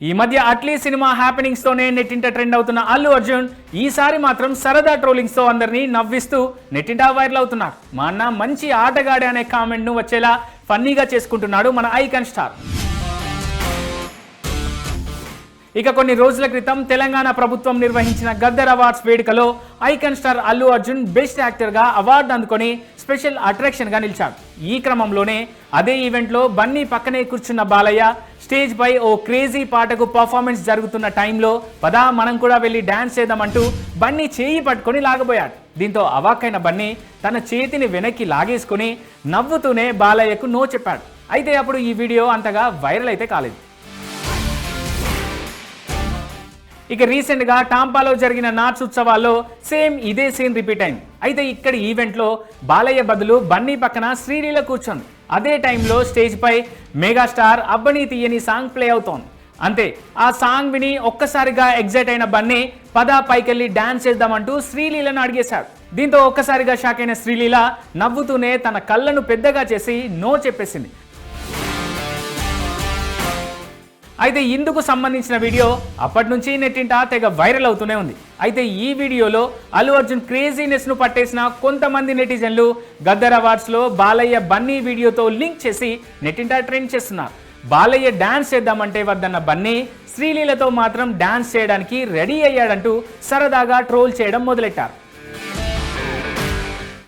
ఈ మధ్య Atlee cinema happenings తోనే నెట్టింట ట్రెండ్ అవుతున్న అల్లు అర్జున్ ఈసారి మాత్రం సరదా ట్రోలింగ్స్ తో అందరినీ నవ్విస్తూ నెట్టింట వైరల్ అవుతున్నారు. మా అన్న మంచి ఆటగాడే అనే కామెంట్ ను వచ్చేలా ఫన్నీగా చేసుకుంటున్నాడు మన ఐకాన్ స్టార్. ఇక కొన్ని రోజుల క్రితం తెలంగాణ ప్రభుత్వం నిర్వహించిన గద్దర్ అవార్డ్స్ వేడుకలో icon star Allu Arjun best actor గా అవార్డు అందుకొని స్పెషల్ అట్రాక్షన్ గా నిలిచాడు. ఈ క్రమంలోనే అదే ఈవెంట్ లో బన్నీ పక్కనే కూర్చున్న బాలయ్య స్టేజ్ పై ఓ క్రేజీ పాటకు పర్ఫార్మెన్స్ జరుగుతున్న టైంలో పదా మనం కూడా వెళ్ళి డాన్స్ చేద్దామంటూ బన్నీ చేయి పట్టుకొని లాగబోయాడు. దీంతో అవాక్కైన బన్నీ తన చేతిని వెనక్కి లాగేసుకుని నవ్వుతూనే బాలయ్యకు నో చెప్పాడు. అయితే అప్పుడు ఈ వీడియో అంతగా వైరల్ అయితే కాలేదు. ఇక రీసెంట్గా టాంపాలో జరిగిన నాట్స్ ఉత్సవాల్లో సేమ్ ఇదే సీన్ రిపీట్ అయింది. అయితే ఇక్కడ ఈవెంట్లో బాలయ్య బదులు బన్నీ పక్కన శ్రీలీల కూర్చొంది. అదే టైంలో స్టేజ్ పై మెగాస్టార్ అబ్బని తీయని సాంగ్ ప్లే అవుతోంది. అంతే ఆ సాంగ్ విని ఒక్కసారిగా ఎగ్జైట్ అయిన బన్నీ పదా పైకెళ్ళి డాన్స్ చేద్దామంటూ శ్రీలీలను అడిగేశాడు. దీంతో ఒక్కసారిగా షాక్ అయిన శ్రీలీల నవ్వుతూనే తన కళ్ళను పెద్దగా చేసి నో చెప్పేసింది. అయితే ఇందుకు సంబంధించిన వీడియో అప్పటి నుంచి నెట్టింట తెగ వైరల్ అవుతూనే ఉంది. అయితే ఈ వీడియోలో అల్లు అర్జున్ క్రేజీనెస్ ను పట్టేసిన కొంతమంది నెటిజన్లు గద్దర్ అవార్డ్స్ లో బాలయ్య బన్నీ వీడియోతో లింక్ చేసి నెట్టింట ట్రెండ్ చేస్తున్నారు. బాలయ్య డాన్స్ చేద్దామంటే వద్దన్న బన్నీ శ్రీలీలతో మాత్రం డాన్స్ చేయడానికి రెడీ అయ్యాడంటూ సరదాగా ట్రోల్ చేయడం మొదలెట్టారు.